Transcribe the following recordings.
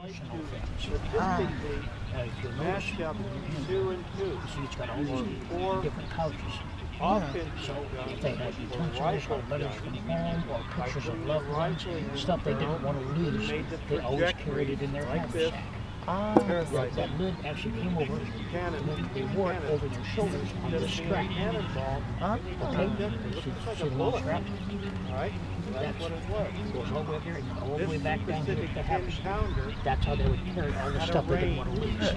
Mashed up 2 and 2. So it's got all these different couches. So if they had utensils or letters from home or pictures of loved ones, stuff they didn't want to lose, they always carried it in their haversack. That lid actually came over, they wore it over their shoulders on the strap. Okay? So the little strap, that's what it was. It goes all the way up here and all the way back down here to the haversack. That's how they would carry all the stuff they didn't want to lose.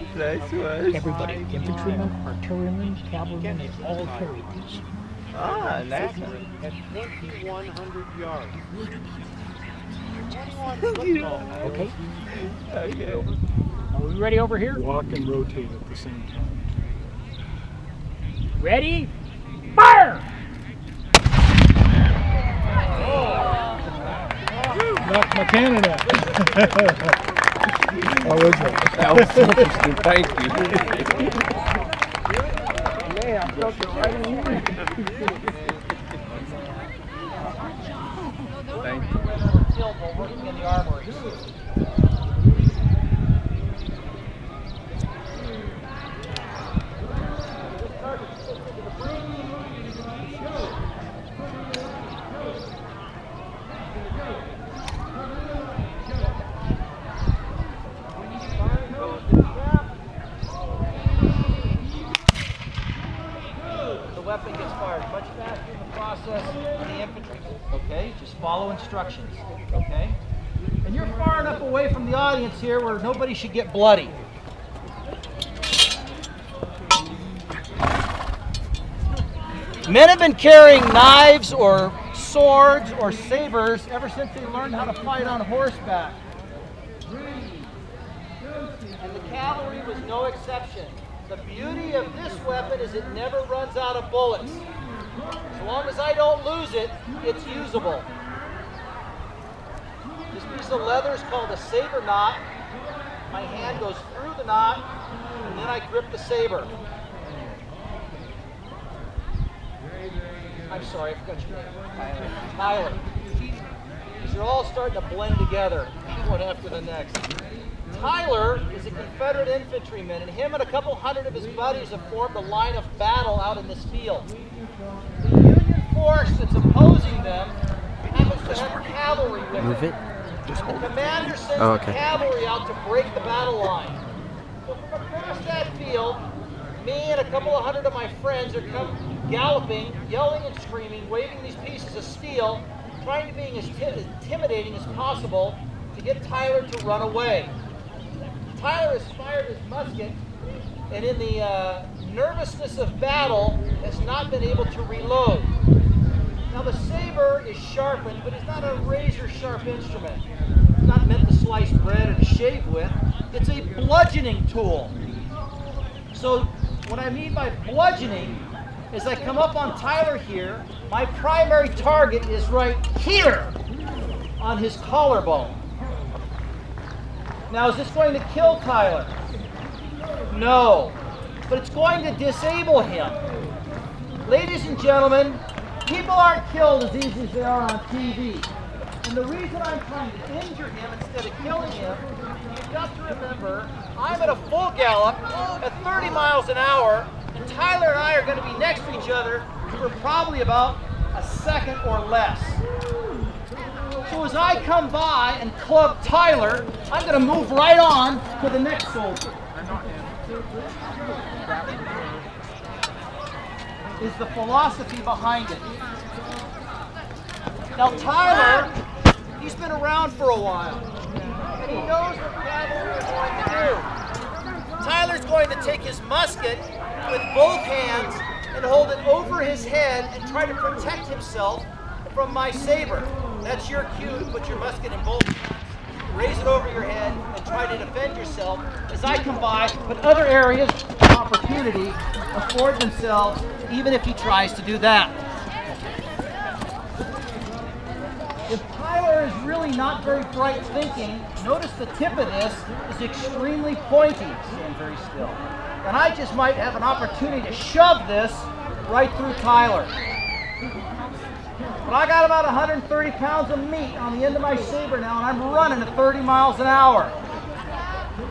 Everybody, infantrymen, artillerymen, cavalrymen, they all carried these. Nice. At 2,100 yards. Okay. Are we ready over here? Walk and rotate at the same time. Ready? Fire! Knocked my cannon out. How was it? That was interesting. Thank you. Yeah, I'm joking right in here. Thank you. Killed while working in the armories. The weapon gets fired much faster in the process than the infantry. Okay, just follow instructions. Okay, and you're far enough away from the audience here where nobody should get bloody. Men have been carrying knives or swords or sabers ever since they learned how to fight on horseback. And the cavalry was no exception. The beauty of this weapon is it never runs out of bullets. As long as I don't lose it, it's usable. This piece of leather is called a saber knot. My hand goes through the knot, and then I grip the saber. I'm sorry, I forgot your name. Tyler. These are all starting to blend together, one after the next. Tyler is a Confederate infantryman, and him and a couple hundred of his buddies have formed a line of battle out in this field. The Union force that's opposing them happens to have cavalry with Move it. Just hold it. The commander sends the cavalry out to break the battle line. So from across that field, me and a couple of hundred of my friends are galloping, yelling and screaming, waving these pieces of steel, trying to be as intimidating as possible to get Tyler to run away. Tyler has fired his musket, and in the nervousness of battle, has not been able to reload. Now the saber is sharpened, but it's not a razor-sharp instrument. It's not meant to slice bread or to shave with. It's a bludgeoning tool. So what I mean by bludgeoning is I come up on Tyler here, my primary target is right here on his collarbone. Now, is this going to kill Tyler? No, but it's going to disable him. Ladies and gentlemen, people aren't killed as easy as they are on TV. And the reason I'm trying to injure him instead of killing him, you've got to remember, I'm at a full gallop at 30 miles an hour, and Tyler and I are going to be next to each other for probably about a second or less. So as I come by and club Tyler, I'm going to move right on to the next soldier. Is the philosophy behind it. Now Tyler, he's been around for a while, and he knows what cavalry are going to do. Tyler's going to take his musket with both hands and hold it over his head and try to protect himself from my saber. That's your cue to put your musket in both hands, raise it over your head, and try to defend yourself as I come by, but other areas of opportunity afford themselves even if he tries to do that. If Tyler is really not very bright thinking, notice the tip of this is extremely pointy. Stand very still. And I just might have an opportunity to shove this right through Tyler. But I got about 130 pounds of meat on the end of my saber now, and I'm running at 30 miles an hour.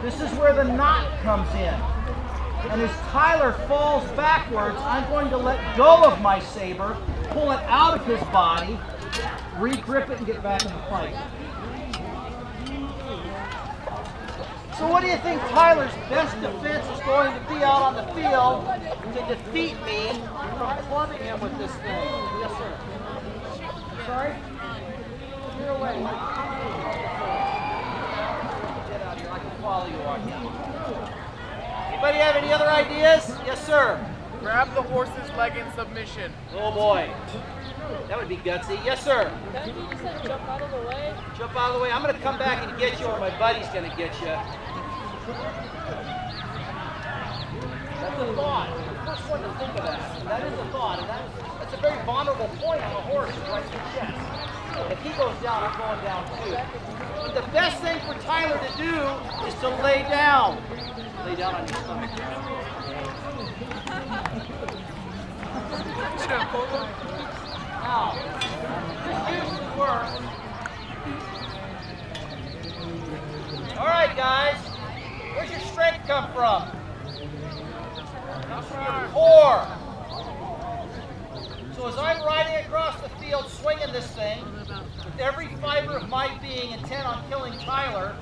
This is where the knot comes in. And as Tyler falls backwards, I'm going to let go of my saber, pull it out of his body, re-grip it, and get back in the fight. So what do you think Tyler's best defense is going to be out on the field to defeat me from clubbing him with this thing? Yes, sir. Sorry? You're away. Get out of here. I can follow you on here. Anybody have any other ideas? Yes, sir. Grab the horse's leg in submission. Oh boy. That would be gutsy. Yes, sir. Can't you just jump out of the way? Jump out of the way. I'm going to come back and get you, or my buddy's going to get you. That's a thought. I'm the first one to think of that. That is a thought, and that's a very vulnerable point on a horse, right to the chest. If he goes down, I'm going down too. But the best thing for Tyler to do is to lay down. Lay down on your stomach. Now, this used to work. All right, guys. Where's your strength come from? Your core. So as I'm riding across the field, swinging this thing, with every fiber of my being intent on killing Tyler,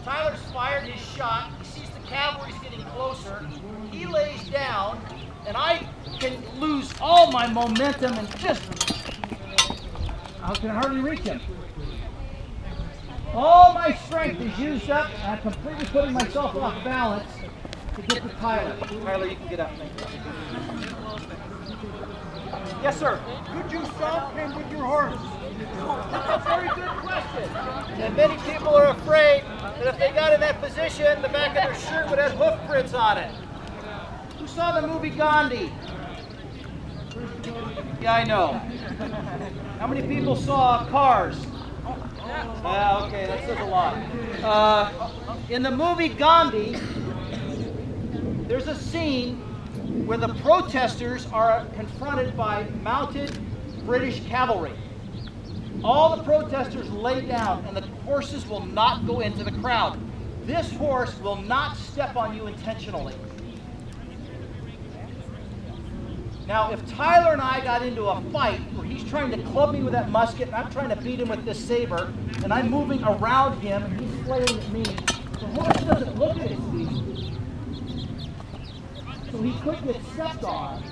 Tyler's fired his shot. He sees the cavalry's getting closer. He lays down, and I can lose all my momentum and just, I can hardly reach him. All my strength is used up, and I'm completely putting myself off balance to get to Tyler. Tyler, you can get up. Thank you. Yes, sir. Could you stop him with your horse? That's a very good question. And many people are afraid that if they got in that position, the back of their shirt would have hoof prints on it. Who saw the movie Gandhi? Yeah, I know. How many people saw Cars? Okay, that says a lot. In the movie Gandhi, there's a scene where the protesters are confronted by mounted British cavalry. All the protesters lay down, and the horses will not go into the crowd. This horse will not step on you intentionally. Now, if Tyler and I got into a fight where he's trying to club me with that musket and I'm trying to beat him with this saber, and I'm moving around him and he's flaring at me, the horse doesn't look at his feet. So he could get stepped on.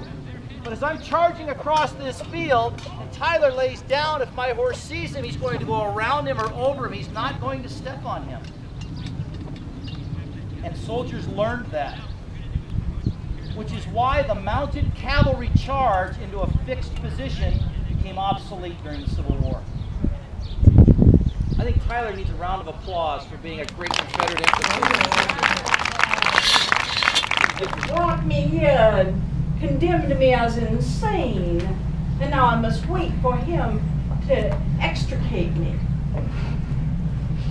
But as I'm charging across this field and Tyler lays down, if my horse sees him, he's going to go around him or over him. He's not going to step on him. And soldiers learned that, which is why the mounted cavalry charge into a fixed position became obsolete during the Civil War. I think Tyler needs a round of applause for being a great Confederate infantryman. He brought me here and condemned me as insane, and now I must wait for him to extricate me.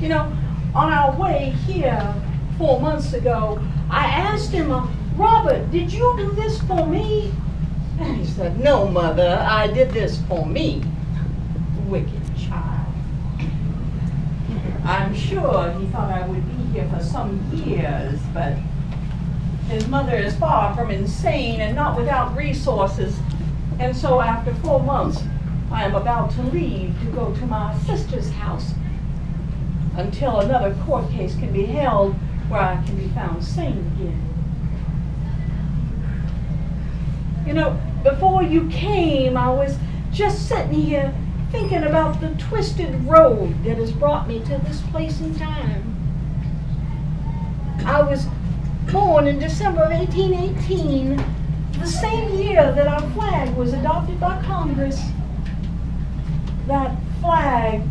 You know, on our way here 4 months ago, I asked him, Robert, did you do this for me? And he said, no, Mother, I did this for me. Wicked child. I'm sure he thought I would be here for some years, but his mother is far from insane and not without resources. And so after 4 months, I am about to leave to go to my sister's house until another court case can be held where I can be found sane again. You know, before you came, I was just sitting here thinking about the twisted road that has brought me to this place in time. I was born in December of 1818, the same year that our flag was adopted by Congress. That flag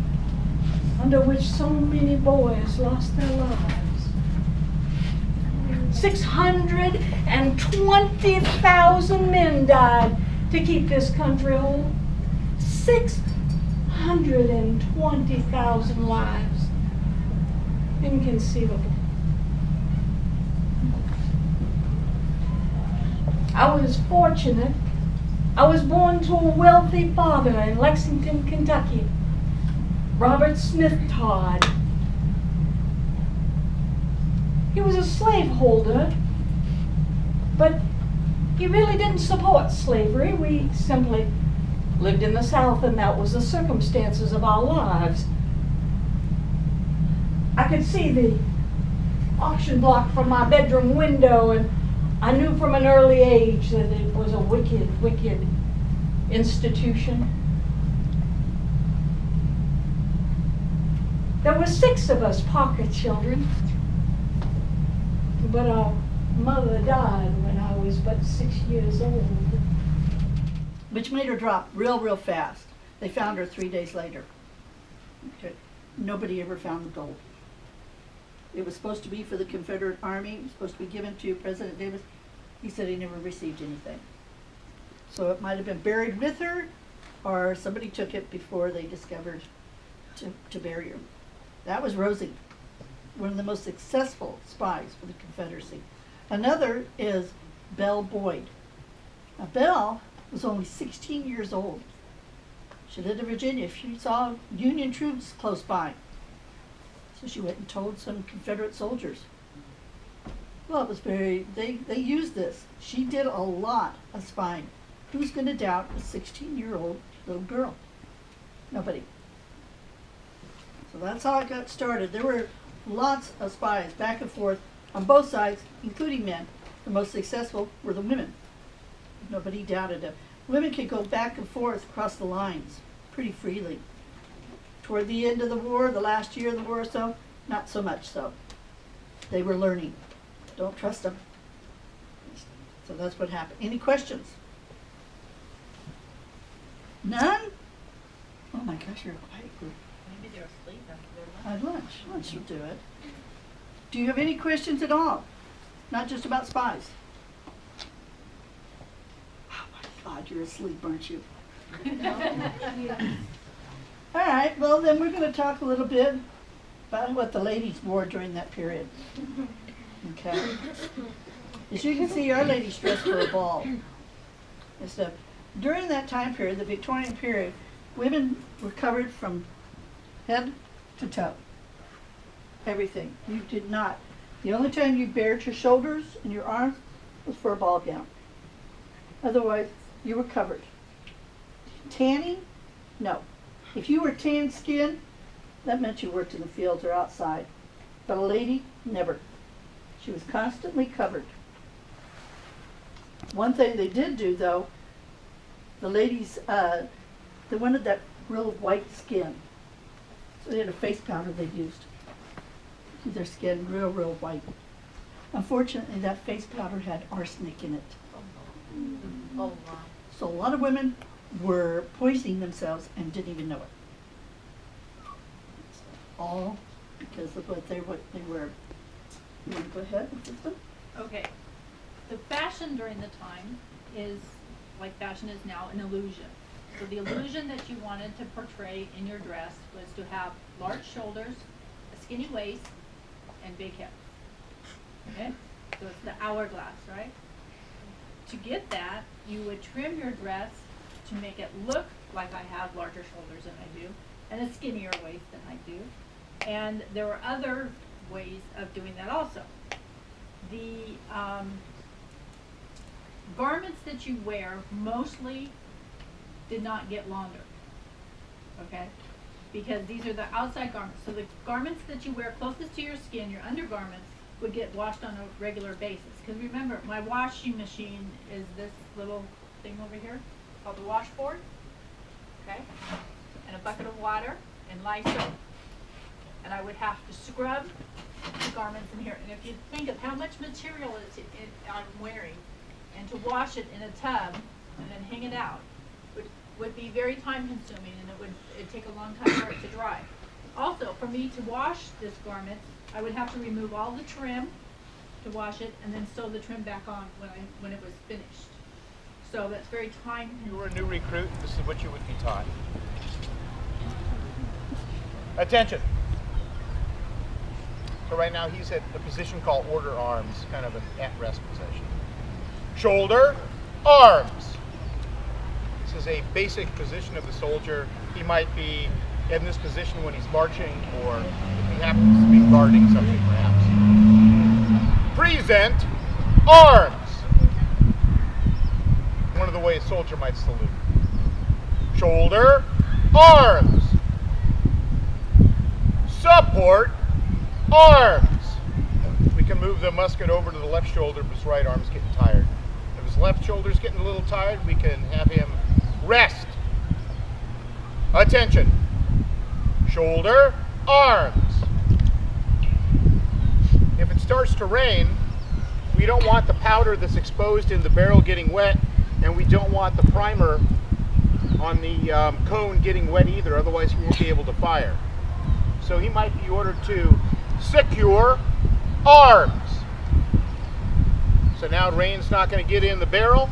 under which so many boys lost their lives. 620,000 men died to keep this country whole. 620,000 lives. Inconceivable. I was fortunate. I was born to a wealthy father in Lexington, Kentucky, Robert Smith Todd. He He was a slaveholder, but he really didn't support slavery. We simply lived in the South, and that was the circumstances of our lives. I could see the auction block from my bedroom window, and I knew from an early age that it was a wicked, wicked institution. There were 6 of us Parker children, but our mother died when I was but 6 years old. Which made her drop real fast. They found her 3 days later. Okay. Nobody ever found the gold. It was supposed to be for the Confederate Army. It was supposed to be given to President Davis. He said he never received anything. So it might have been buried with her, or somebody took it before they discovered to bury her. That was Rosie, one of the most successful spies for the Confederacy. Another is Belle Boyd. Now, Belle was only 16 years old. She lived in Virginia. She saw Union troops close by. So she went and told some Confederate soldiers. Well, it was they used this. She did a lot of spying. Who's going to doubt a 16-year-old little girl? Nobody. So that's how it got started. There were lots of spies back and forth on both sides, including men. The most successful were the women. Nobody doubted it. Women could go back and forth across the lines pretty freely. Toward the end of the war, the last year of the war or so, not so much so. They were learning. Don't trust them. So that's what happened. Any questions? None? Oh my gosh, you're a quiet group. Maybe they're asleep after their lunch. At lunch. Lunch will do it. Do you have any questions at all? Not just about spies? Oh my God, you're asleep, aren't you? All right, well then we're going to talk a little bit about what the ladies wore during that period. Okay. As you can see, our ladies dressed for a ball and stuff. During that time period, the Victorian period, women were covered from head to toe. Everything. You did not. The only time you bared your shoulders and your arms was for a ball gown. Otherwise, you were covered. Tanning? No. If you were tan skin, that meant you worked in the fields or outside. But a lady, never. She was constantly covered. One thing they did do, though, the ladies, they wanted that real white skin. So they had a face powder they used to keep their skin real white. Unfortunately, that face powder had arsenic in it. Oh, wow. So a lot of women were poisoning themselves and didn't even know it. All because of what they were. You want to go ahead with them? Okay. The fashion during the time is, like fashion is now, an illusion. So the illusion that you wanted to portray in your dress was to have large shoulders, a skinny waist, and big hips. Okay? So it's the hourglass, right? To get that, you would trim your dress to make it look like I have larger shoulders than I do, and a skinnier waist than I do. And there were other ways of doing that also. The garments that you wear mostly did not get longer, okay? Because these are the outside garments. So the garments that you wear closest to your skin, your undergarments, would get washed on a regular basis. Because remember, my washing machine is this little thing over here called the washboard, okay? And a bucket of water and Lysol. And I would have to scrub the garments in here. And if you think of how much material I'm wearing, and to wash it in a tub and then hang it out would be very time consuming, and it'd take a long time for it to dry. Also, for me to wash this garment, I would have to remove all the trim to wash it and then sew the trim back on when it was finished. So that's very time consuming. If you were a new recruit, this is what you would be taught. Attention. So right now he's at a position called order arms, kind of an at-rest position. Shoulder, arms. This is a basic position of the soldier. He might be in this position when he's marching, or if he happens to be guarding something perhaps. present arms. One of the ways a soldier might salute. Shoulder, arms. Support, arms. We can move the musket over to the left shoulder if his right arm's getting tired. If his left shoulder's getting a little tired, we can have him rest. Attention. Shoulder, arms. If it starts to rain, we don't want the powder that's exposed in the barrel getting wet, and we don't want the primer on the cone getting wet either, otherwise he won't be able to fire. So he might be ordered to secure arms. So now rain's not going to get in the barrel.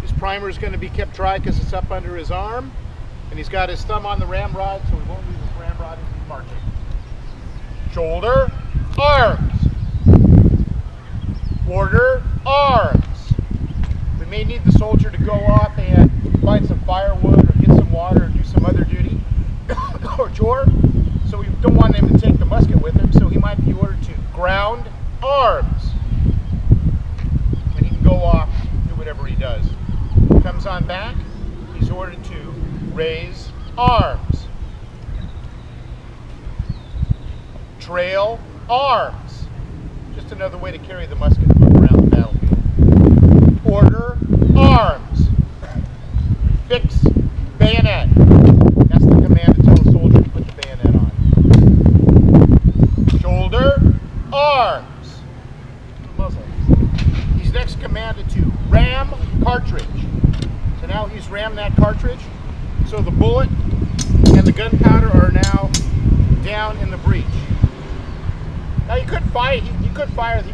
His primer is going to be kept dry because it's up under his arm, and he's got his thumb on the ramrod, so we won't lose his ramrod as he's marching. Shoulder, arms. Order, arms. We may need the soldier to go off and find some firewood or get some water or do some other duty or chore. So we don't want him to take the musket with him, so he might be ordered to ground arms. And he can go off, do whatever he does. Comes on back, he's ordered to raise arms. Trail arms. Just another way to carry the musket and move around the battlefield. Order arms. Fix bayonet. That's the command to tell the soldier to put the bayonet on. Shoulder arms. Muzzle. He's next commanded to ram cartridge. So now he's rammed that cartridge. So the bullet and the gunpowder are now down in the breech. Now you could fire, he could prime it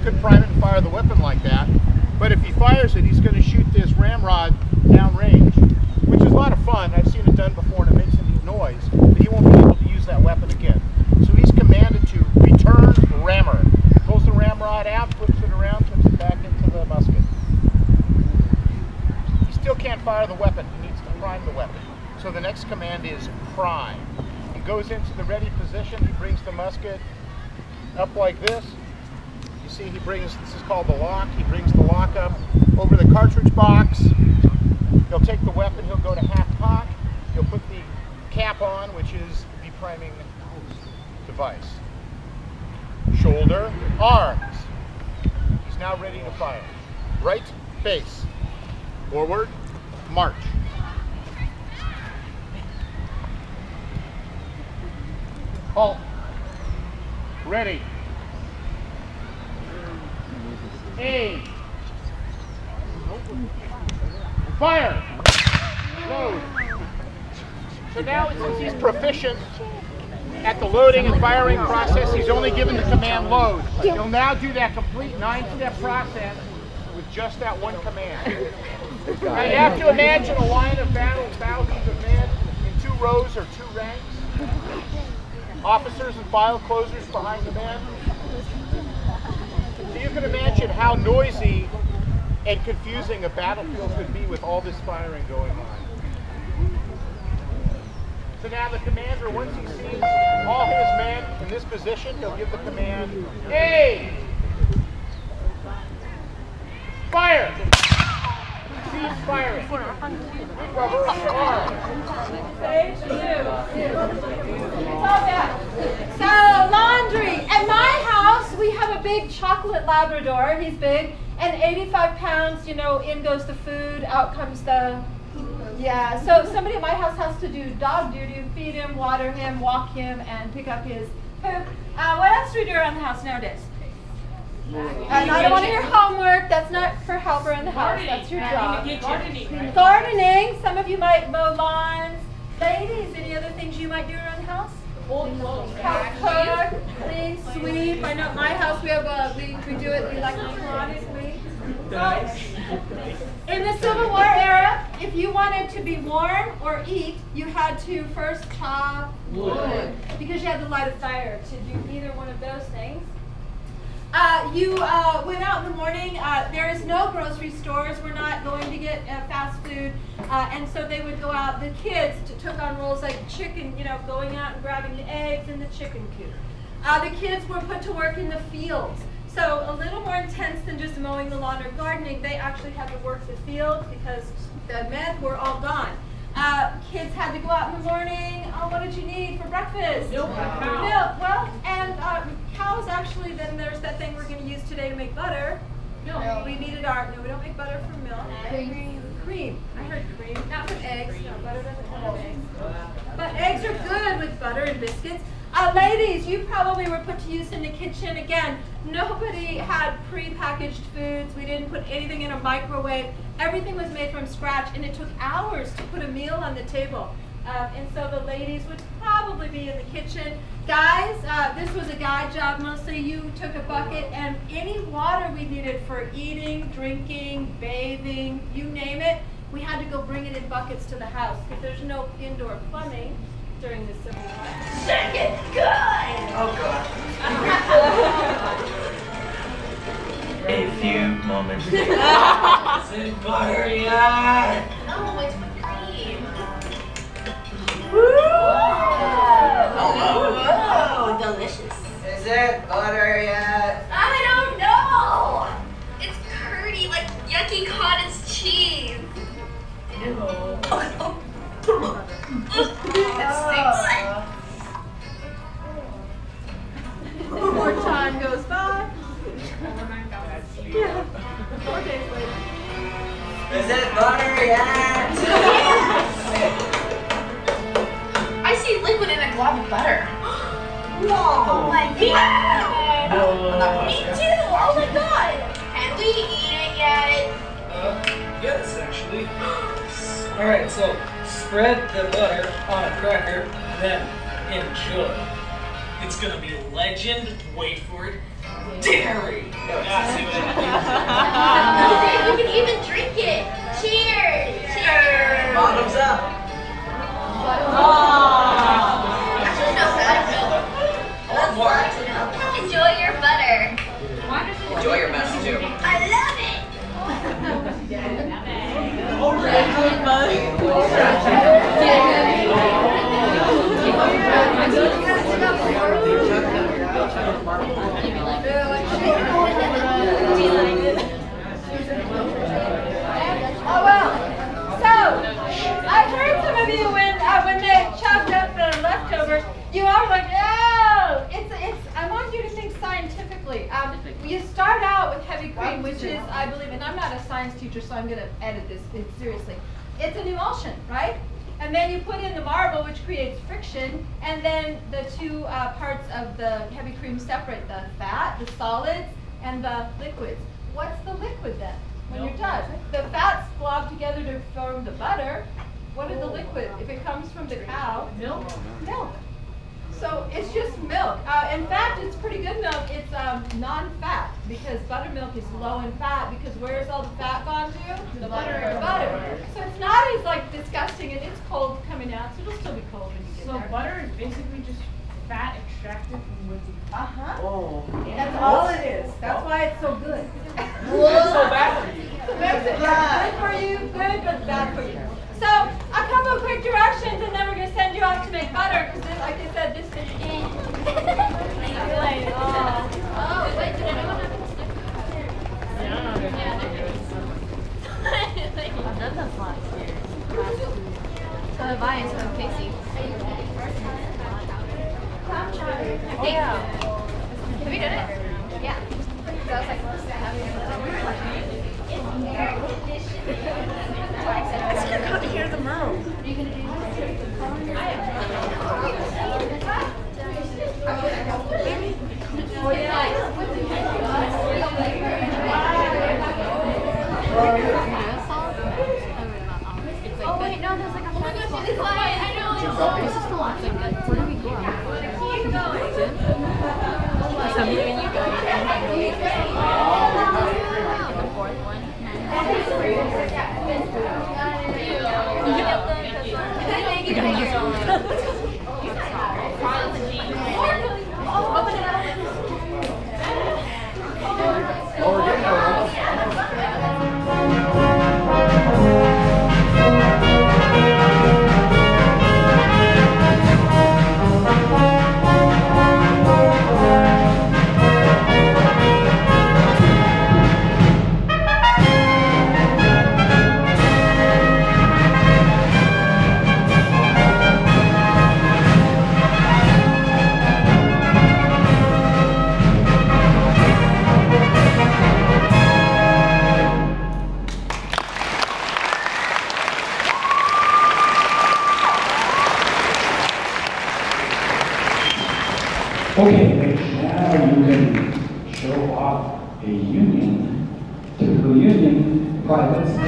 and fire the weapon like that, but if he fires it, he's going to shoot this ramrod downrange, which is a lot of fun. I've seen it done before and it makes a neat noise, but he won't be able to use that weapon again. So he's commanded to return rammer. Pulls the ramrod out, flips it around, puts it back into the musket. He still can't fire the weapon, he needs to prime the weapon. So the next command is prime. He goes into the ready position, he brings the musket up like this. You see he brings, this is called the lock, he brings the lock up over the cartridge box. He'll take the weapon, he'll go to half cock, he'll put the cap on, which is the priming device. Shoulder, arms. He's now ready to fire. Right face, forward, march. Halt. Ready. Aim. Fire. Load. So now, since he's proficient at the loading and firing process, he's only given the command load. He'll now do that complete 9-step process with just that one command. Now you have to imagine a line of battle, thousands of men in 2 rows or 2 ranks. Officers and file closers behind the men. So you can imagine how noisy and confusing a battlefield could be with all this firing going on. So now the commander, once he sees all his men in this position, he'll give the command, aim! Fire! Cease firing. Recover, arm. So, laundry. At my house, we have a big chocolate Labrador. He's big. And 85 pounds, you know, in goes the food, out comes the... Yeah, so somebody at my house has to do dog duty, feed him, water him, walk him, and pick up his poop. What else do we do around the house nowadays? And I don't want to hear homework. That's not for helper in the house. That's your job. Gardening, right? Gardening. Some of you might mow lawns. Ladies, any other things you might do around the house? Cook, clean, sweep. I know at my house we have we do it electronically. In the Civil War era, if you wanted to be warm or eat, you had to first chop wood because you had to light a fire to do either one of those things. You went out in the morning. There is no grocery stores. We're not going to get fast food. And so they would go out. The kids took on roles like chicken, you know, going out and grabbing the eggs in the chicken coop. The kids were put to work in the fields. So a little more intense than just mowing the lawn or gardening. They actually had to work the field because the men were all gone. Kids had to go out in the morning. Oh, what did you need for breakfast? Milk. Milk. Well, and cows actually, then there's that thing we're going to use today to make butter. No. We needed no, we don't make butter from milk. Cream. I heard cream. Not from eggs. No, butter doesn't have eggs. But eggs are good with butter and biscuits. Ladies, you probably were put to use in the kitchen. Again, nobody had pre-packaged foods. We didn't put anything in a microwave. Everything was made from scratch, and it took hours to put a meal on the table. And so the ladies would probably be in the kitchen. Guys, this was a guy job mostly. You took a bucket, and any water we needed for eating, drinking, bathing, you name it, we had to go bring it in buckets to the house because there's no indoor plumbing during the Civil War. Shake it good! Oh, God. A few moments later. Is it butter yet? No, it's with cream. Oh, delicious. Is it butter yet? I don't know. It's curdy, like yucky cottage cheese. It stinks. More time goes by. Yeah. 4 days later. Is it butter yet? I see liquid in a glob of butter. Whoa! Oh my god! Me too! Oh my god! Can we eat it yet? Yes, actually. Alright, so spread the butter on a cracker, then enjoy. It's gonna be legend, wait for it, dairy! Yeah, see what I You can even drink it! Cheers! Cheers! Bottoms up! Actually, no, that's fun. Enjoy your butter. Enjoy your mess, too. I love it! Oh well. So I've heard some of you when they chopped up the leftovers, you are like, oh, it's. I want you to think scientifically. You start out with heavy cream, which is, I believe, and I'm not a science teacher, so I'm going to edit this seriously. It's an emulsion, right? And then you put in the marble, which creates friction, and then the two parts of the heavy cream separate the fat, the solids, and the liquids. What's the liquid then when you're done? The fats blob together to form the butter. What is the liquid? If it comes from the cow, milk. Milk. So it's just milk. In fact, it's pretty good milk. It's non-fat because buttermilk is low in fat because where's all the fat gone to? The butter. Butter. So it's not as like disgusting, and it's cold coming out, so it'll still be cold when you get there. So butter is basically just fat extracted from wood. Oh. That's all it is. That's why it's so good. It's so bad for you. Makes it good for you, good, but bad for you. So a couple of quick directions, and then we're going to send you off to make butter, because like I said, this is Oh, wait, did anyone have a stick? I've done this last year. So have I, and so have Casey. Oh, yeah. Have you done it? Yeah. So I was like, I just got to hear the moan. Oh wait, no, there's like a fun spot. It's quiet, I know. This is still on. Where do we go? Keep going. Gym? Okay, now you can show off a union, typical union, privates.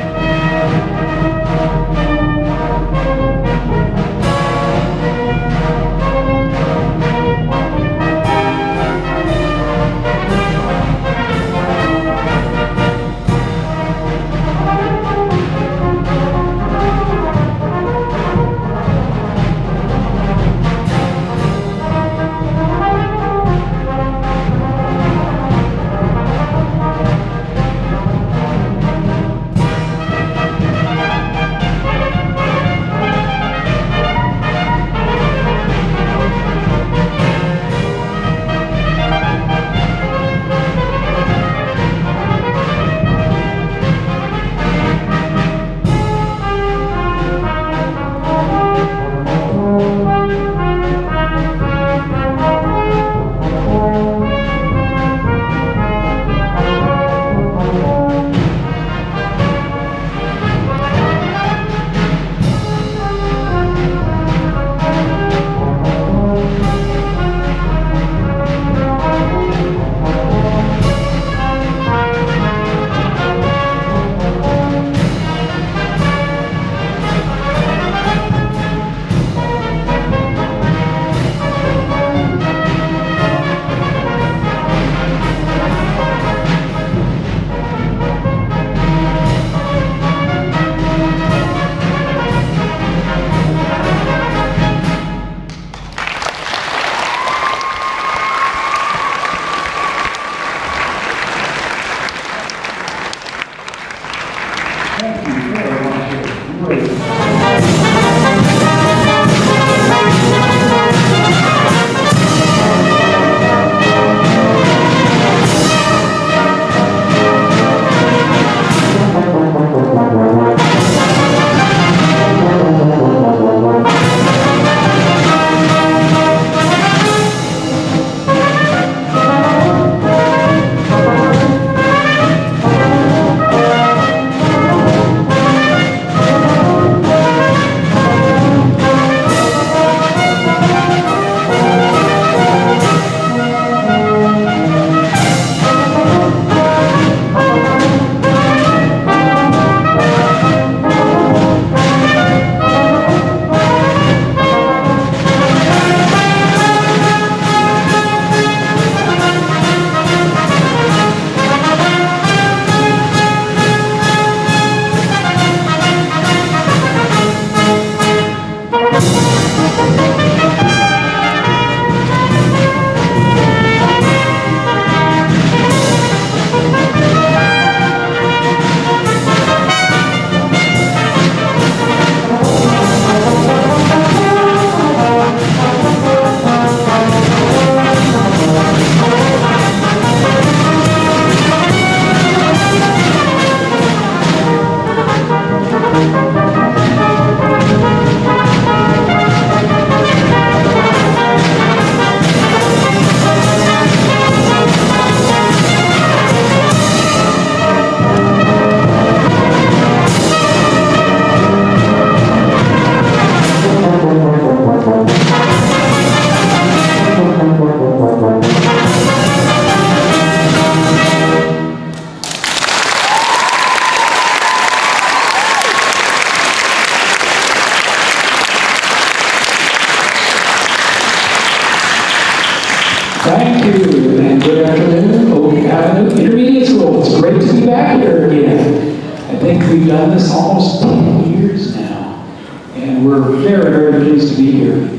Thank you, and good afternoon, Oak Avenue Intermediate School. It's great to be back here again. I think we've done this almost 10 years now, and we're very, very pleased to be here.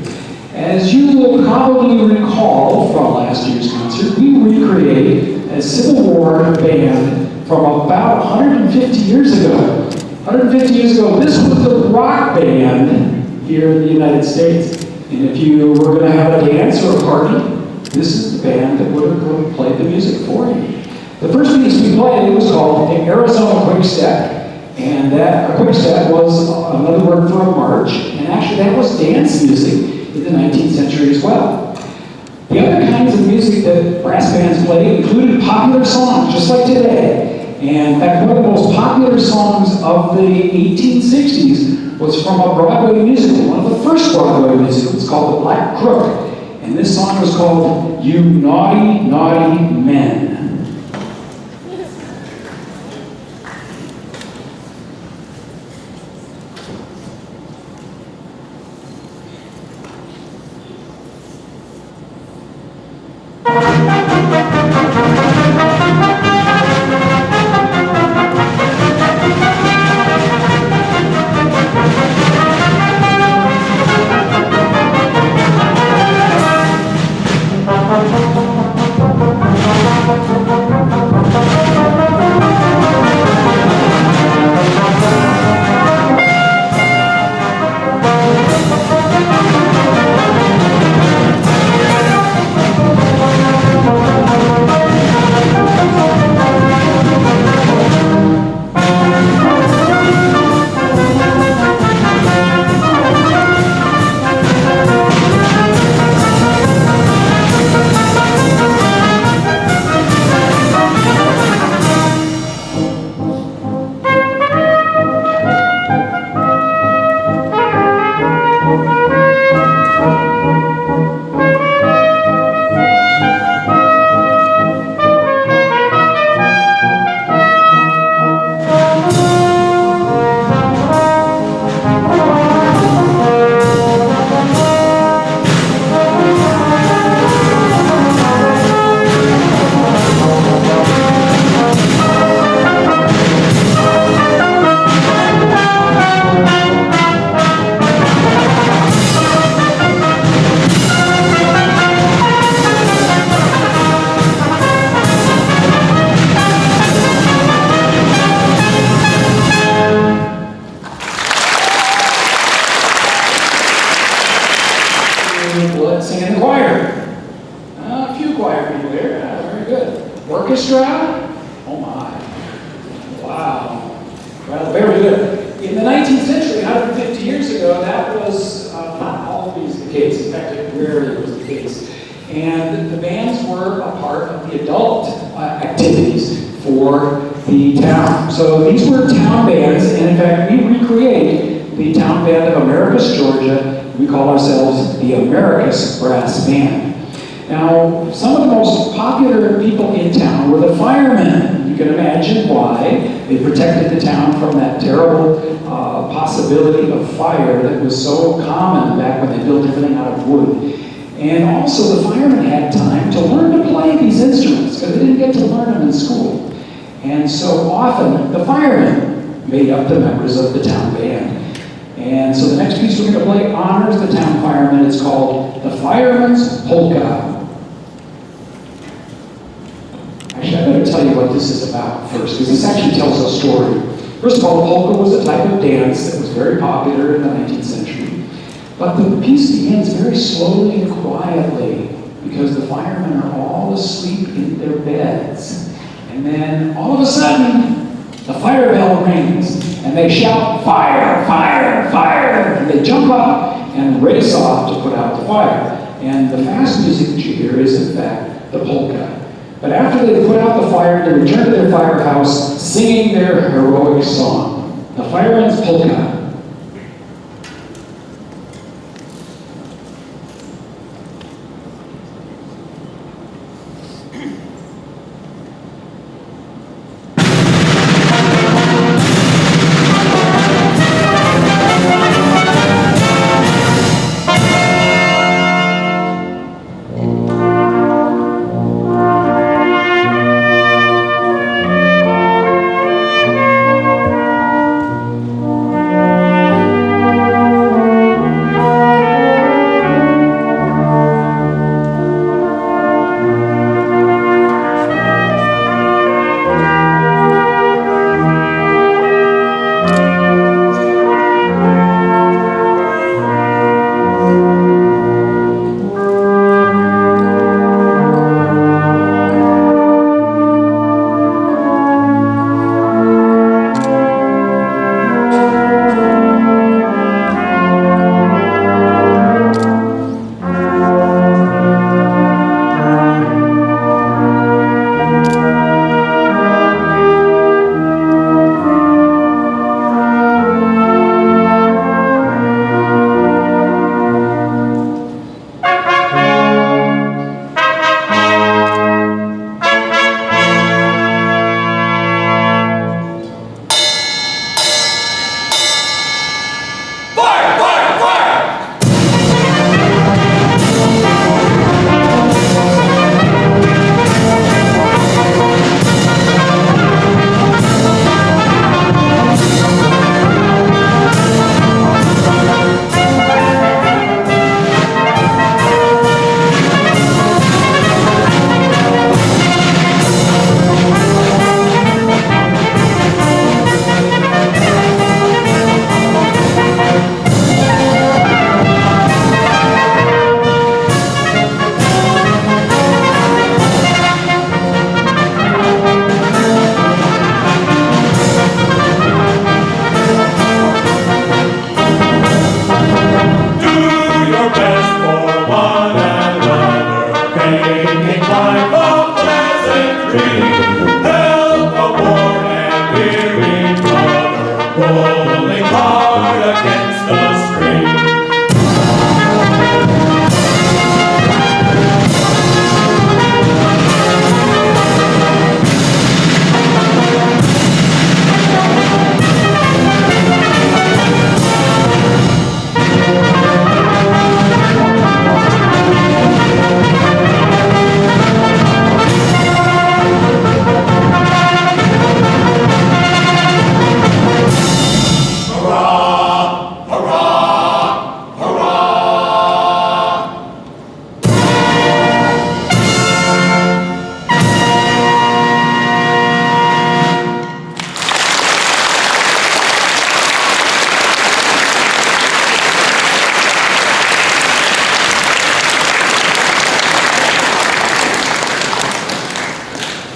As you will probably recall from last year's concert, we recreated a Civil War band from about 150 years ago. 150 years ago, this was the rock band here in the United States. And if you were going to have a dance or a party, this is the band that would have played the music for you. The first piece we played was called the Arizona Quick Step, and that quick step was another word for a march, and actually that was dance music in the 19th century as well. The other kinds of music that brass bands played included popular songs, just like today. And in fact, one of the most popular songs of the 1860s was from a Broadway musical, one of the first Broadway musicals called The Black Crook. And this song was called You Naughty, Naughty Men. Let's sing in the choir. A few choir people here. Very good. Orchestra? Oh my. Wow. Well, very good. In the 19th century, 150 years ago, that was not always the case. In fact, it rarely was the case. And the bands were a part of the adult activities for the town. So these were town bands, and in fact, we recreate the town band of Americus, Georgia. We call ourselves the Americus Brass Band. Now, some of the most popular people in town were the firemen. You can imagine why. They protected the town from that terrible possibility of fire that was so common back when they built everything out of wood. And also the firemen had time to learn to play these instruments because they didn't get to learn them in school. And so often the firemen made up the members of the town band. And so the next piece we're going to play honors the town firemen. It's called The Fireman's Polka. Actually, I better tell you what this is about first, because this actually tells a story. First of all, the polka was a type of dance that was very popular in the 19th century. But the piece begins very slowly and quietly, because the firemen are all asleep in their beds. And then all of a sudden, the fire bell rings. And they shout, fire, fire, fire, and they jump up and race off to put out the fire. And the fast music that you hear is, in fact, the polka. But after they put out the fire, they return to their firehouse singing their heroic song, the Fireman's Polka.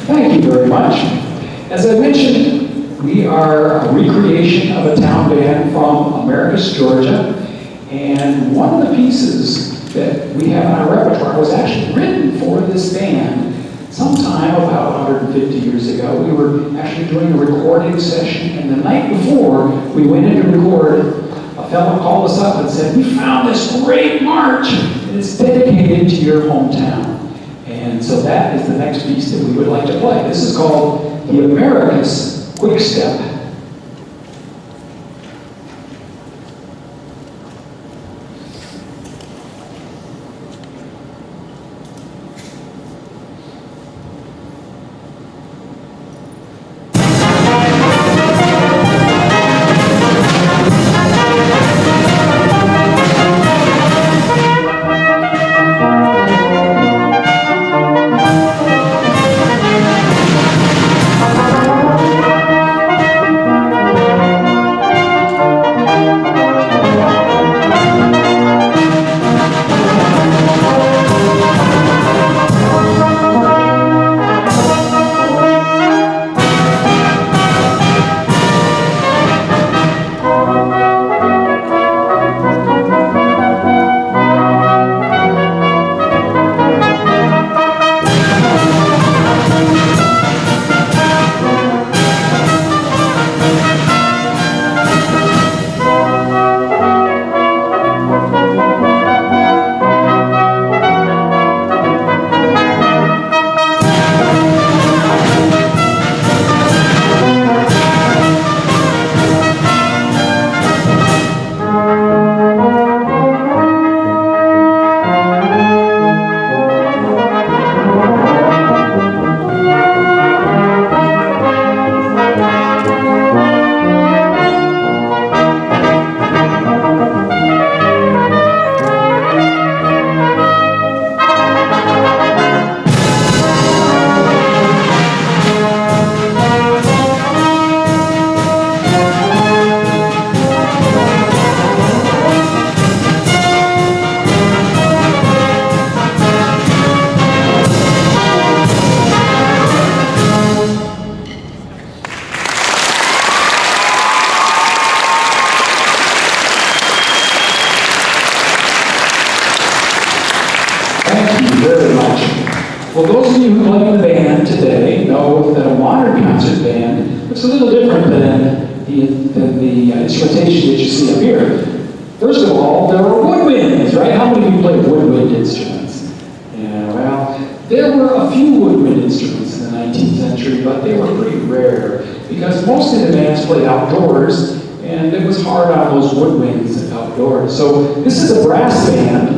Thank you very much. As I mentioned, we are a recreation of a town band from Americus, Georgia. And one of the pieces that we have in our repertoire was actually written for this band sometime about 150 years ago. We were actually doing a recording session, and the night before we went in to record, a fellow called us up and said, "We found this great march, and it's dedicated to your hometown." And so that is the next piece that we would like to play. This is called the Americus Quick Step. Well, those of you who play in the band today know that a modern concert band looks a little different than the instrumentation that you see up here. First of all, there are woodwinds, right? How many of you play woodwind instruments? Yeah, well, there were a few woodwind instruments in the 19th century, but they were pretty rare because most of the bands played outdoors, and it was hard on those woodwinds outdoors. So this is a brass band,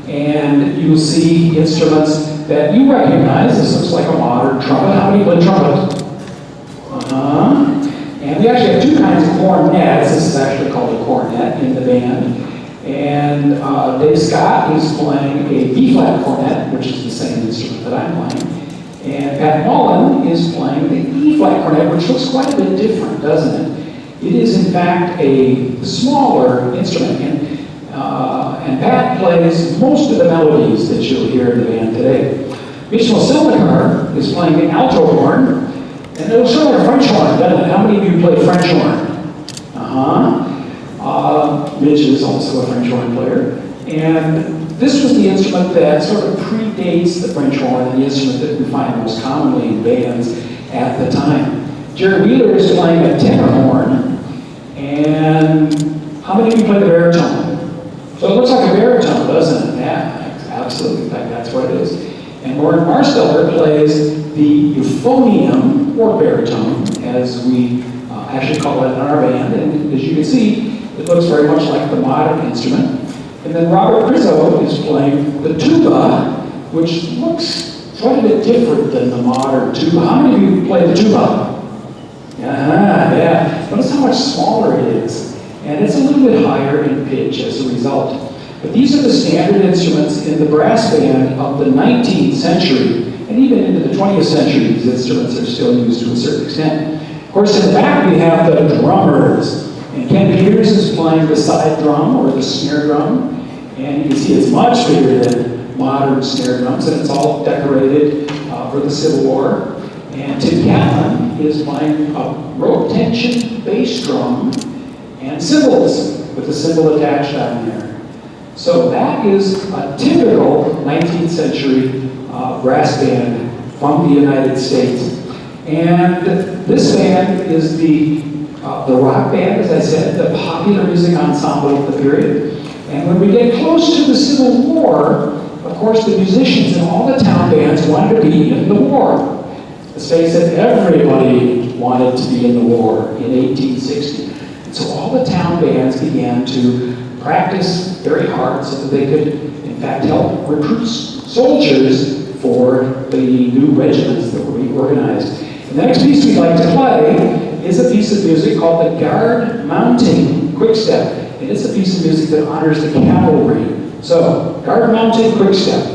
and you'll see instruments that you recognize. This looks like a modern trumpet. How many play trumpet? And we actually have two kinds of cornets. This is actually called a cornet in the band. And Dave Scott is playing a B-flat cornet, which is the same instrument that I'm playing. And Pat Mullen is playing the E-flat cornet, which looks quite a bit different, doesn't it? It is, in fact, a smaller instrument. And Pat plays most of the melodies that you'll hear in the band today. Michel Silmakar is playing the alto horn, and it'll sound like a French horn, doesn't it? How many of you play French horn? Mitch is also a French horn player. And this was the instrument that sort of predates the French horn, the instrument that we find most commonly in bands at the time. Jerry Wheeler is playing a tenor horn, and how many of you play the baritone? So it looks like a baritone, doesn't it? Yeah, absolutely. In fact, that's what it is. And Lauren Marsteller plays the euphonium, or baritone, as we actually call it in our band. And as you can see, it looks very much like the modern instrument. And then Robert Rizzo is playing the tuba, which looks quite a bit different than the modern tuba. How many of you play the tuba? Yeah. Notice how much smaller it is. And it's a little bit higher in pitch as a result. But these are the standard instruments in the brass band of the 19th century, and even into the 20th century, these instruments are still used to a certain extent. Of course, in the back we have the drummers, and Ken Peters is playing the side drum, or the snare drum, and you can see it's much bigger than modern snare drums, and it's all decorated for the Civil War. And Tim Catlin is playing a rope tension bass drum and cymbals with a cymbal attached on there. So that is a typical 19th century brass band from the United States. And this band is the rock band, as I said, the popular music ensemble of the period. And when we get close to the Civil War, of course, the musicians in all the town bands wanted to be in the war. Let's face it, everybody wanted to be in the war in 1860. And so all the town bands began to practice very hard so that they could, in fact, help recruit soldiers for the new regiments that were being organized. And the next piece we'd like to play is a piece of music called the Guard Mounting Quickstep. And it's a piece of music that honors the cavalry. So, Guard Mounting Quickstep.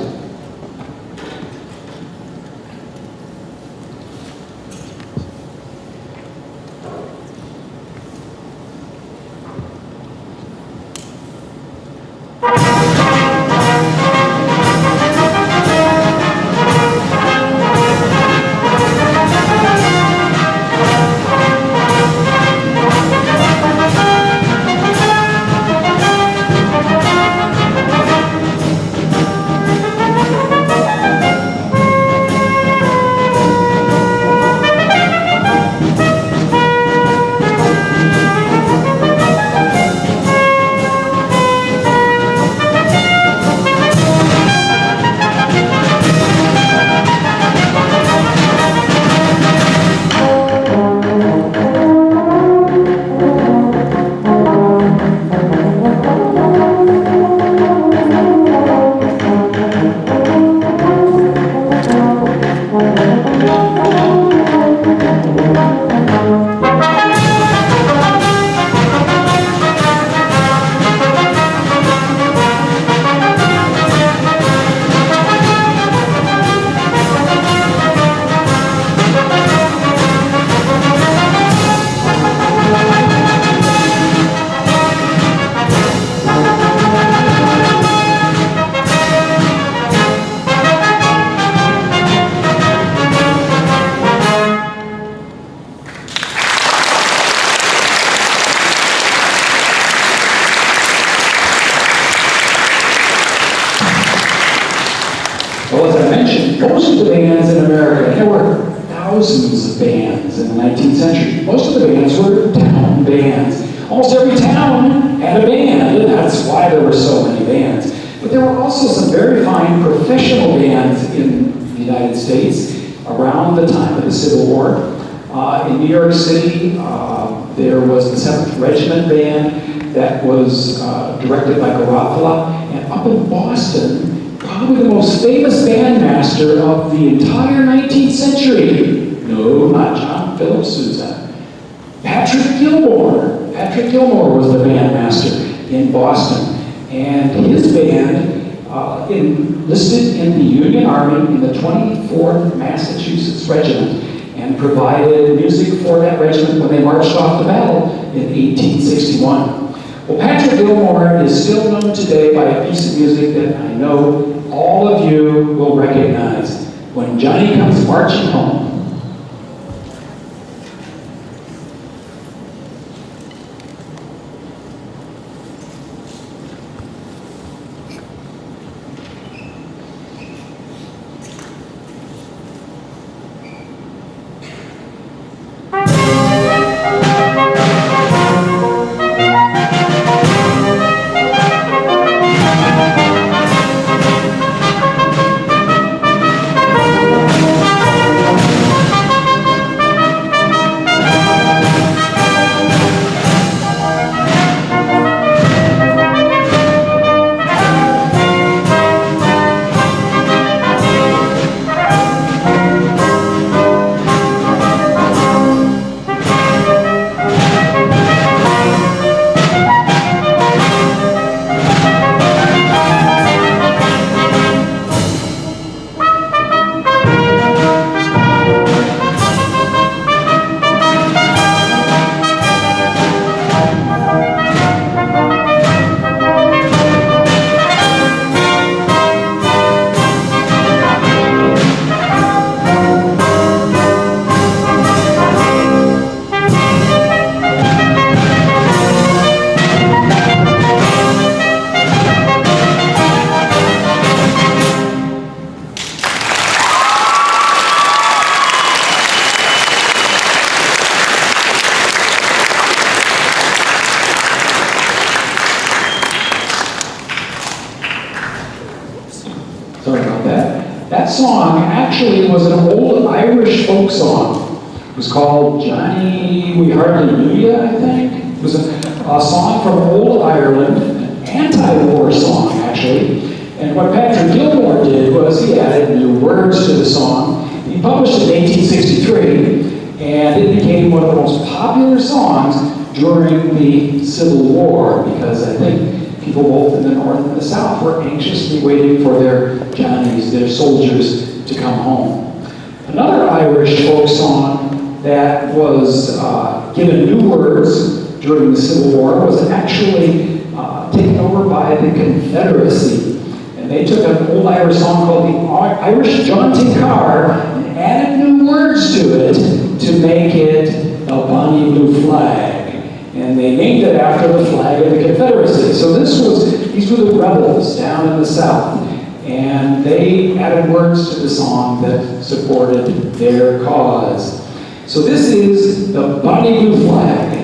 Well, as I mentioned, most of the bands in America, there were thousands of bands in the 19th century. Most of the bands were town bands. Almost every town had a band, and that's why there were so many bands. But there were also some very fine professional bands in the United States around the time of the Civil War. In New York City, there was the 7th Regiment Band that was directed by Garofalo. And up in Boston, probably the most famous bandmaster of the entire 19th century. No, not John Philip Sousa. Patrick Gilmore. Patrick Gilmore was the bandmaster in Boston. And his band enlisted in the Union Army in the 24th Massachusetts Regiment and provided music for that regiment when they marched off to battle in 1861. Well, Patrick Gilmore is still known today by a piece of music that I know all of you will recognize. When Johnny Comes Marching Home. That song actually was an old Irish folk song. It was called Johnny We Hardly Knew Ya, I think. It was a song from old Ireland, an anti-war song, actually. And what Patrick Gilmore did was he added new words to the song. He published it in 1863, and it became one of the most popular songs during the Civil War, because I think people both in the North and the South were anxiously waiting for their Johnnies, their soldiers, to come home. Another Irish folk song that was given new words during the Civil War was actually taken over by the Confederacy. And they took an old Irish song called the Irish Jaunting Car and added new words to it to make it a Bonnie Blue Flag. And they named it after the flag of the Confederacy. So these were the rebels down in the South. And they added words to the song that supported their cause. So this is the Bonnie Blue Flag.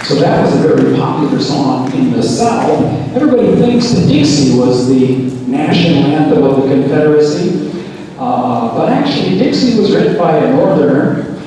So that was a very popular song in the South. Everybody thinks that Dixie was the national anthem of the Confederacy, but actually Dixie was written by a Northerner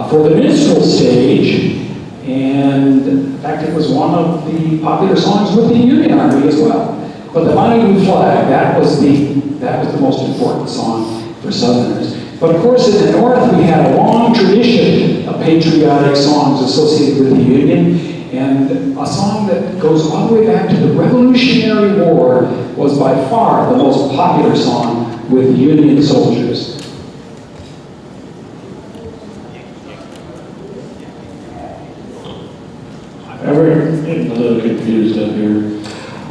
for the minstrel stage, and in fact it was one of the popular songs with the Union Army as well. But the Bonnie Blue Flag, that was the most important song for Southerners. But of course, in the North, we had a long tradition of patriotic songs associated with the Union, and a song that goes all the way back to the Revolutionary War was by far the most popular song with the Union soldiers. I'm getting a little confused up here.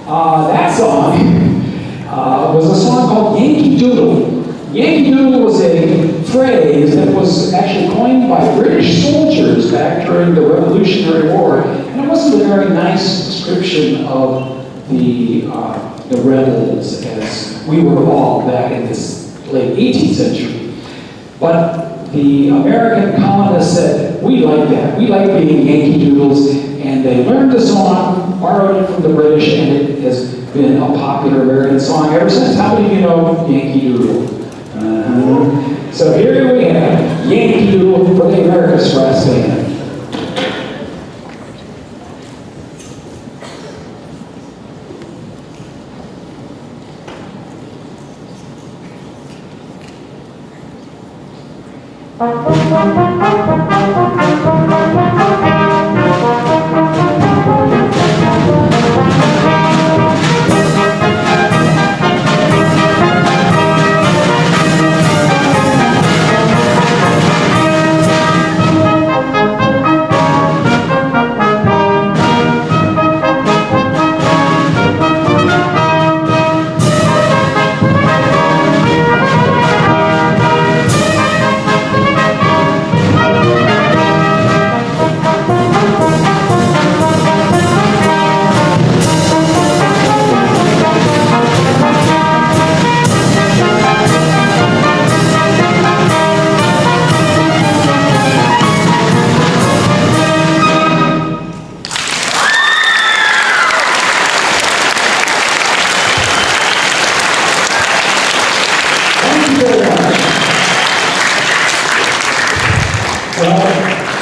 That song was a song called Yankee Doodle. Yankee Doodle was a phrase that was actually coined by British soldiers back during the Revolutionary War, and it wasn't a very nice description of the rebels as we were all back in this late 18th century. But the American colonists said, we like that. We like being Yankee Doodles, and they learned the song, borrowed it from the British, and it has been a popular American song ever since. How many of you know Yankee Doodle? So here we have Yankee Doodle for the American Express Band.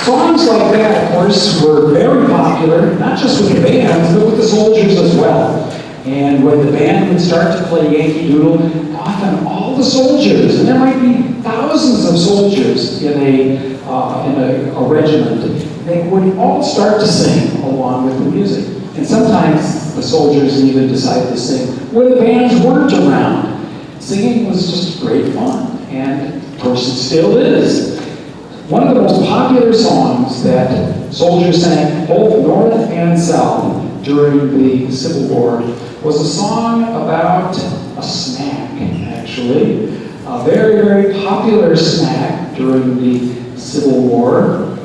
Songs like that, of course, were very popular, not just with the bands, but with the soldiers as well. And when the band would start to play Yankee Doodle, often all the soldiers, and there might be thousands of soldiers in a regiment, they would all start to sing along with the music. And sometimes the soldiers even decided to sing when the bands weren't around. Singing was just great fun, and of course it still is. One of the most popular songs that soldiers sang both North and South during the Civil War was a song about a snack, actually. A very, very popular snack during the Civil War.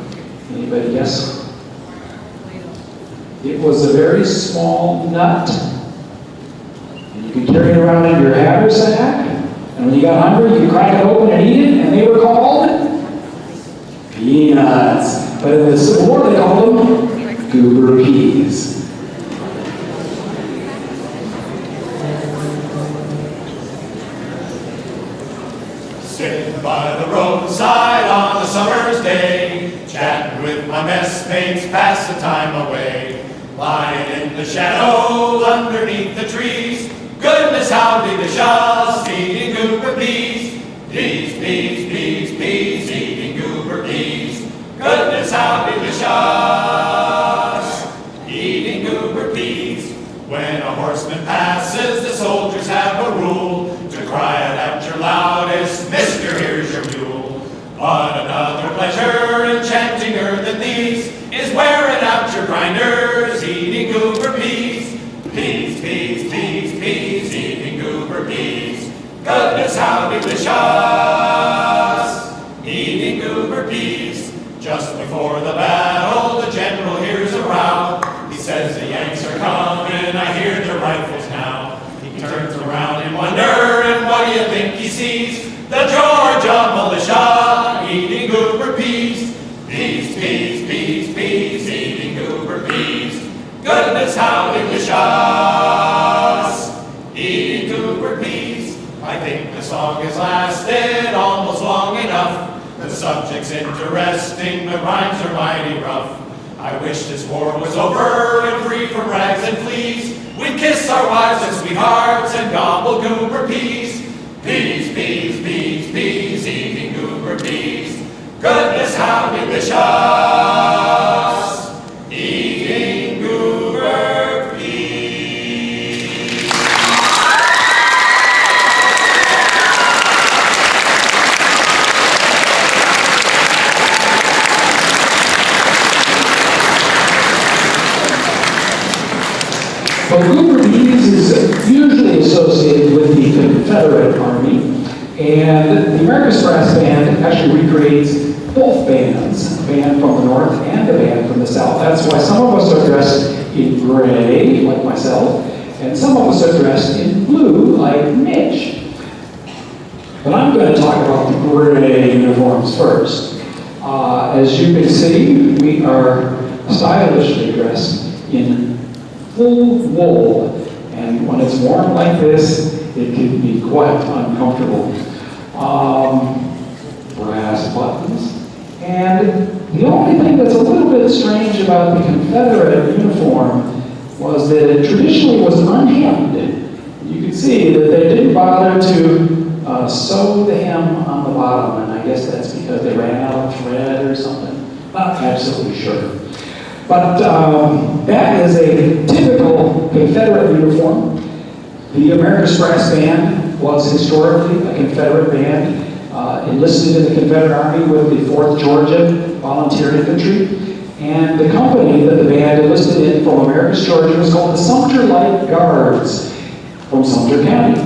Anybody guess? It was a very small nut. And you could carry it around in your haversack. And when you got hungry, you could crack it open and eat it, and they were called peanuts. But in the Civil War, they called them goober peas. Sitting by the roadside on a summer's day, chatting with my messmates, pass the time away. Lying in the shadows underneath the trees, goodness how delicious, eating goober peas. Peas, peas, peas, peas, eating goober peas. Goodness how delicious, eating goober peas. When a horseman passes, the soldiers have a rule to cry it at your loudest, Mister, here's your mule. But another pleasure enchantinger than these is wearing out your grinders, eating goober peas. Peas, peas, peas, peas, eating goober peas. Goodness how delicious, eating goober peas. Just before the battle, the general hears a row. He says the Yanks are coming, I hear their rifles now. He turns around in wonder, and what do you think he sees? The Georgia militia, eating goober peas. Peas, peas, peas, peas, eating goober peas. Goodness how delicious, eating goober peas. I think the song has lasted almost long enough. The subject's interesting, the rhymes are mighty rough. I wish this war was over and free from rags and fleas. We'd kiss our wives and sweethearts and gobble goober peas. Peas, peas, peas, peas, eating goober peas. Goodness how delicious, eating goober peas. Well, goober peas is usually associated with the Confederate Army, and the America's Brass Band actually recreates both bands, the band from the North and the band from the South. That's why some of us are dressed in gray, like myself, and some of us are dressed in blue, like Mitch. But I'm going to talk about the gray uniforms first. As you can see, we are stylishly dressed in full wool, and when it's warm like this, it can be quite uncomfortable. Brass buttons. And the only thing that's a little bit strange about the Confederate uniform was that it traditionally was unhemmed. You can see that they didn't bother to sew the hem on the bottom, and I guess that's because they ran out of thread or something. Not absolutely sure. But that is a typical Confederate uniform. The America's Brass Band was historically a Confederate band, enlisted in the Confederate Army with the 4th Georgia Volunteer Infantry. And the company that the band enlisted in from Americus, Georgia was called the Sumter Light Guards from Sumter County.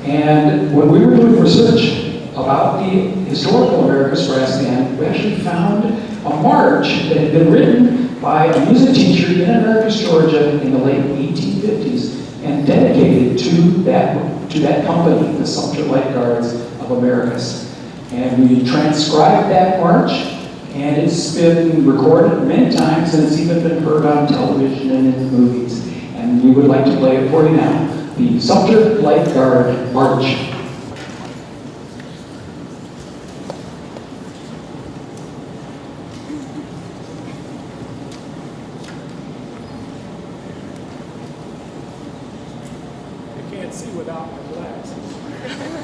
And when we were doing research about the historical America's Brass Band, we actually found a march that had been written by a music teacher in Americus, Georgia in the late 1850s and dedicated to that company, the Sumter Light Guards of Americus. And we transcribed that march, and it's been recorded many times, and it's even been heard on television and in movies. And we would like to play it for you now. The Sumter Light Guard March.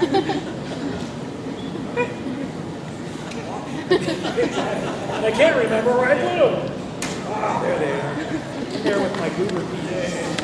And I can't remember where I put them. Ah, there they are. I'm there with my goober PJs.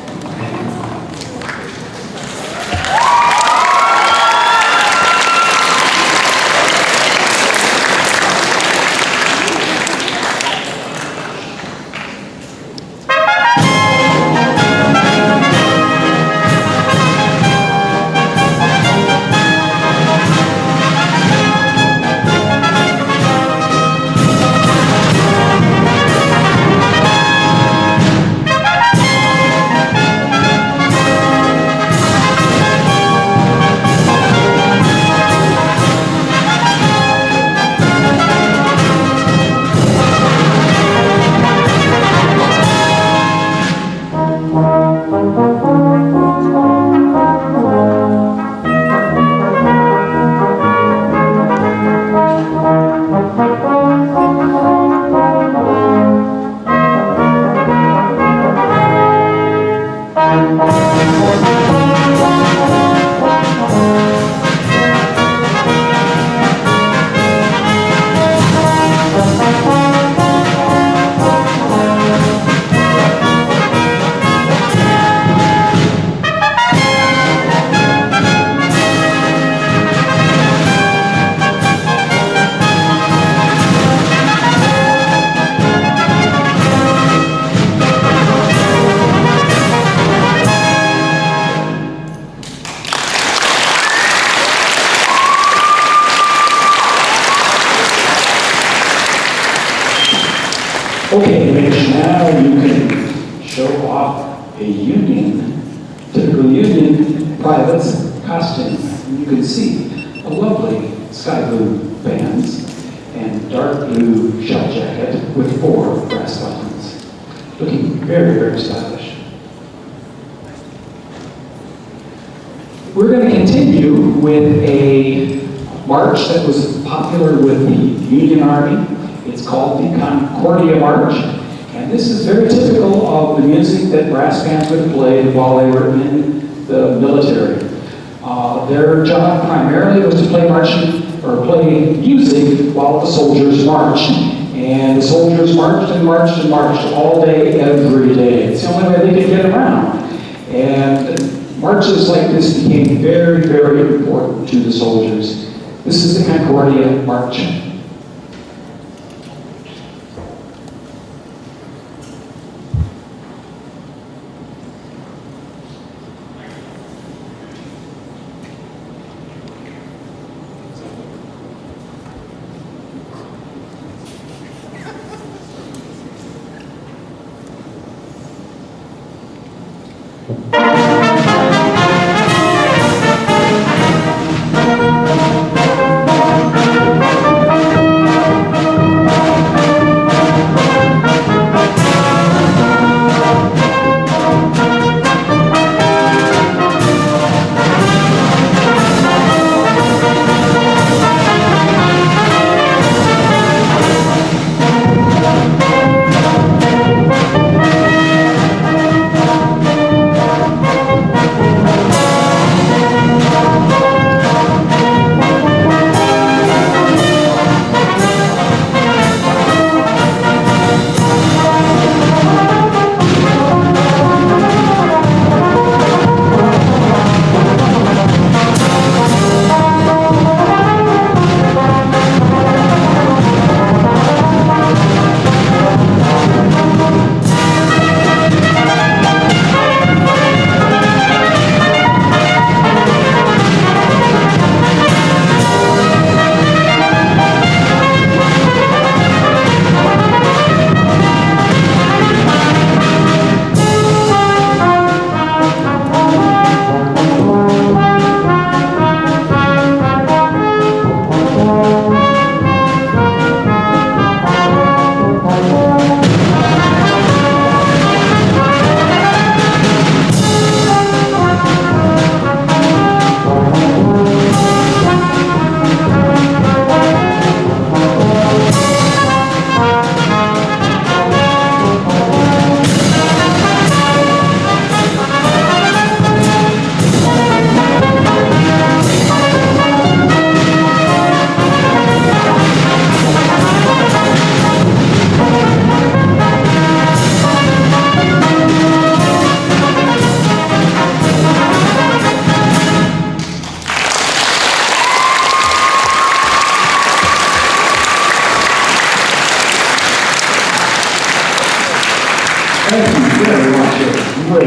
Okay, Mitch, now you can show off a Union, typical Union private's costume. You can see a lovely sky blue bands and dark blue shell jacket with 4 brass buttons. Looking very, very stylish. We're going to continue with a march that was popular with the Union Army. It's called the Concordia March, and this is very typical of the music that brass bands would play while they were in the military. Their job primarily was to play marching or play music while the soldiers marched. And the soldiers marched and marched and marched all day, every day. It's the only way they could get around. And marches like this became very, very important to the soldiers. This is the Concordia March.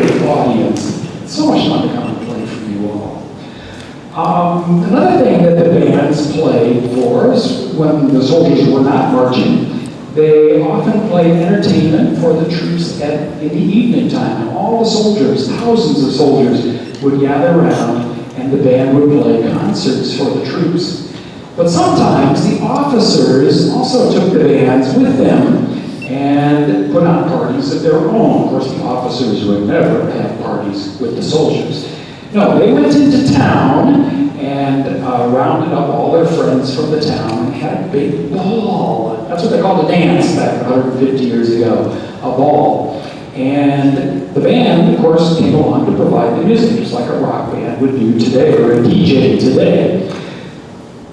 great audience. So much fun to come and play for you all. Another thing that the bands played for us when the soldiers were not marching, they often played entertainment for the troops in the evening time. And all the soldiers, thousands of soldiers, would gather around and the band would play concerts for the troops. But sometimes the officers also took the bands with them and put on parties of their own. Of course, the officers would never have parties with the soldiers. No, they went into town and rounded up all their friends from the town and had a big ball. That's what they called a dance back 150 years ago, a ball. And the band, of course, came along to provide the music, just like a rock band would do today, or a DJ today.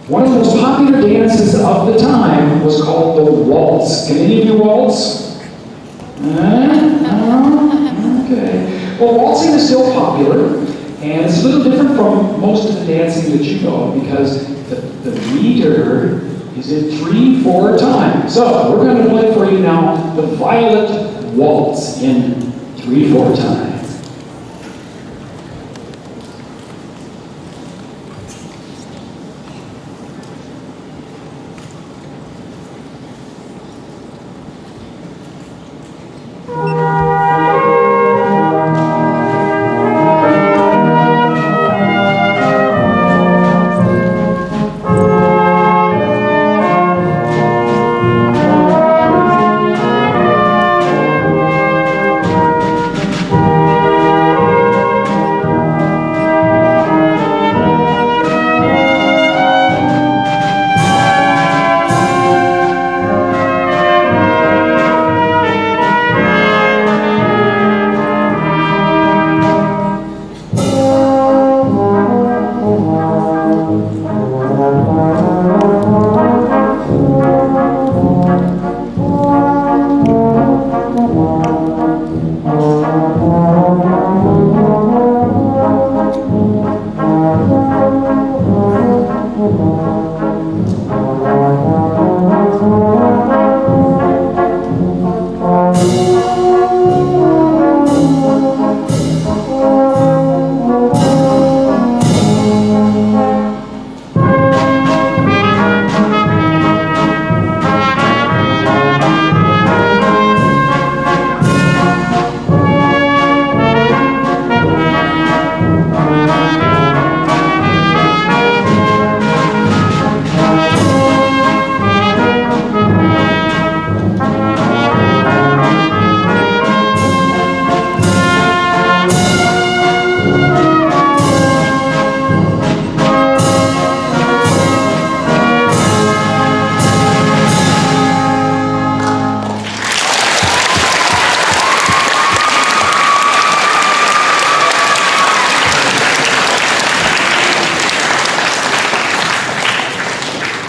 One of the most popular dances of the time was called the waltz. Can any of you waltz? Okay. Well, waltzing is still popular, and it's a little different from most of the dancing that you know, because the meter is in 3/4 time. So we're going to play for you now the Violet Waltz in 3/4 time.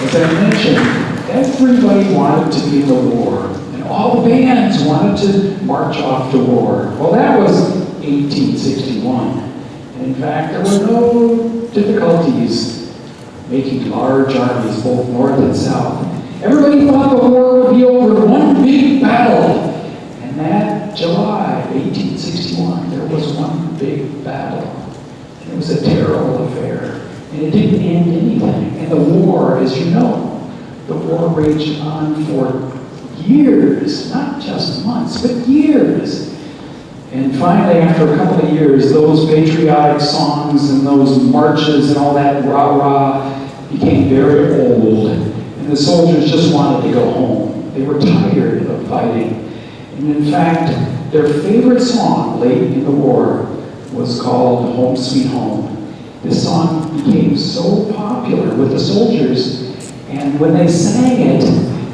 As I mentioned, everybody wanted to be in the war, and all the bands wanted to march off to war. Well, that was 1861. And in fact, there were no difficulties making large armies, both north and south. Everybody thought the war would be over in one big battle. And that July 1861, there was one big battle. And it was a terrible affair. And it didn't end anything. And the war, as you know, the war raged on for years, not just months, but years. And finally, after a couple of years, those patriotic songs and those marches and all that rah-rah became very old. And the soldiers just wanted to go home. They were tired of fighting. And in fact, their favorite song late in the war was called Home Sweet Home. This song became so popular with the soldiers, and when they sang it,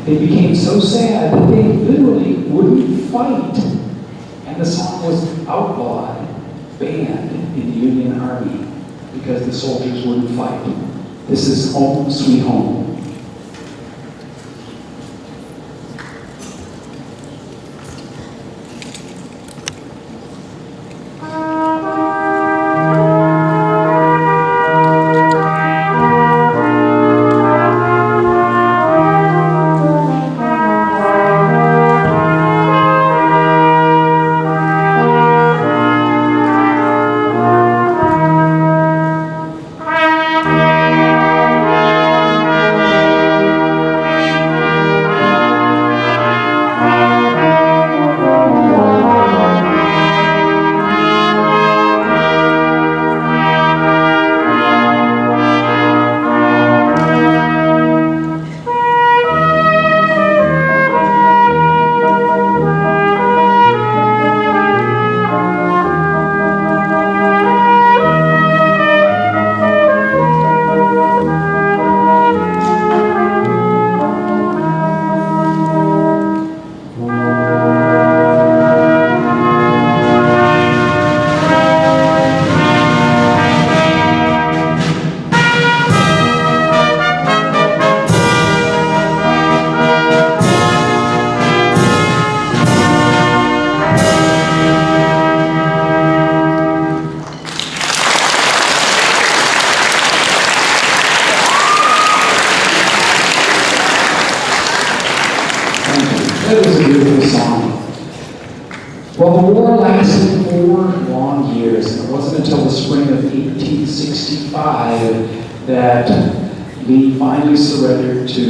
they became so sad that they literally wouldn't fight. And the song was outlawed, banned in the Union Army, because the soldiers wouldn't fight. This is Home Sweet Home. That was a beautiful song. Well, the war lasted 4 long years, and it wasn't until the spring of 1865 that Lee finally surrendered to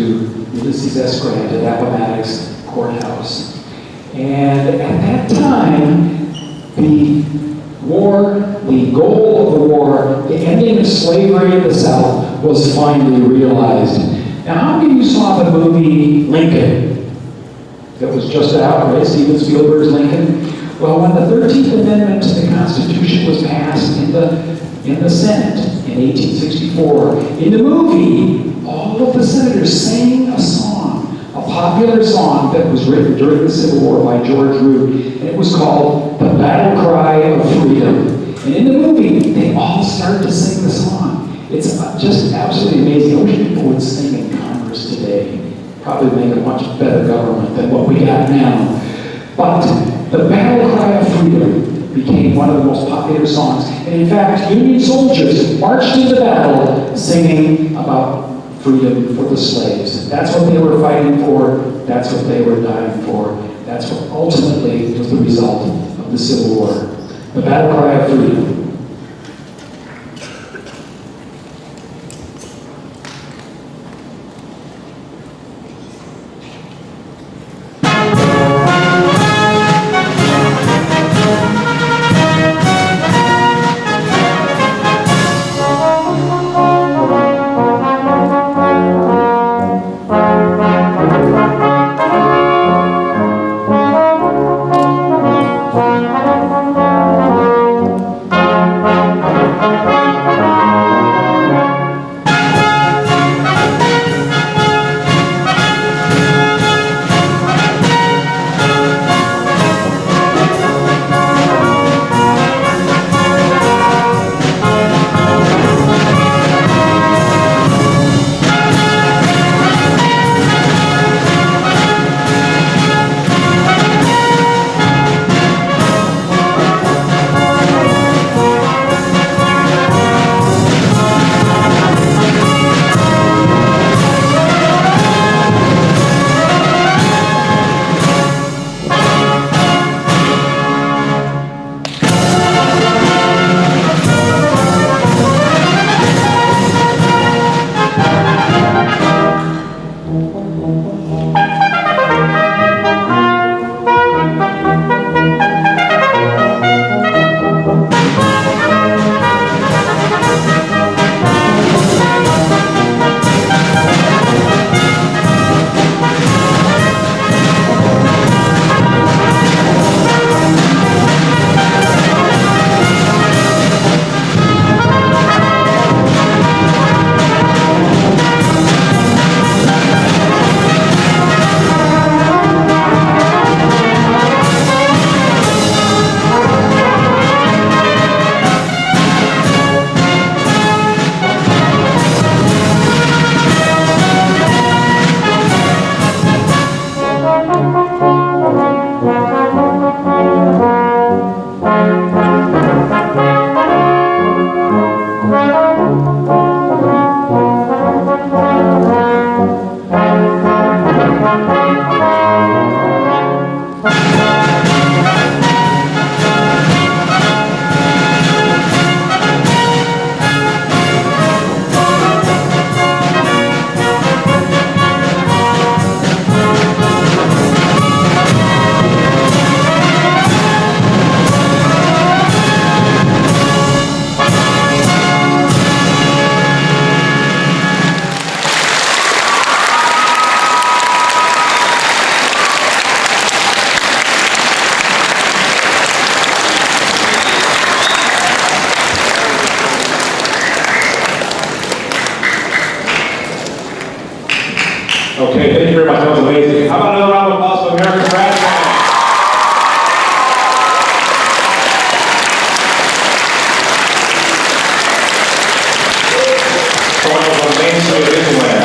Ulysses S. Grant at Appomattox Courthouse. And at that time, the goal of the war, the ending of slavery in the South, was finally realized. Now, how many of you saw the movie Lincoln? That was just out, right? Steven Spielberg's Lincoln. Well, when the 13th Amendment to the Constitution was passed in the Senate in 1864, in the movie, all of the senators sang a song, a popular song that was written during the Civil War by George Root, and it was called The Battle Cry of Freedom. And in the movie, they all start to sing the song. It's just absolutely amazing. I wish people would sing in Congress today. Probably make a much better government than what we got now. But the Battle Cry of Freedom became one of the most popular songs. And in fact, Union soldiers marched into battle singing about freedom for the slaves. That's what they were fighting for. That's what they were dying for. That's what ultimately was the result of the Civil War. The Battle Cry of Freedom. Okay, thank you very much. That was amazing. How about another round of applause for American Brass Band? From Main Street of Disneyland.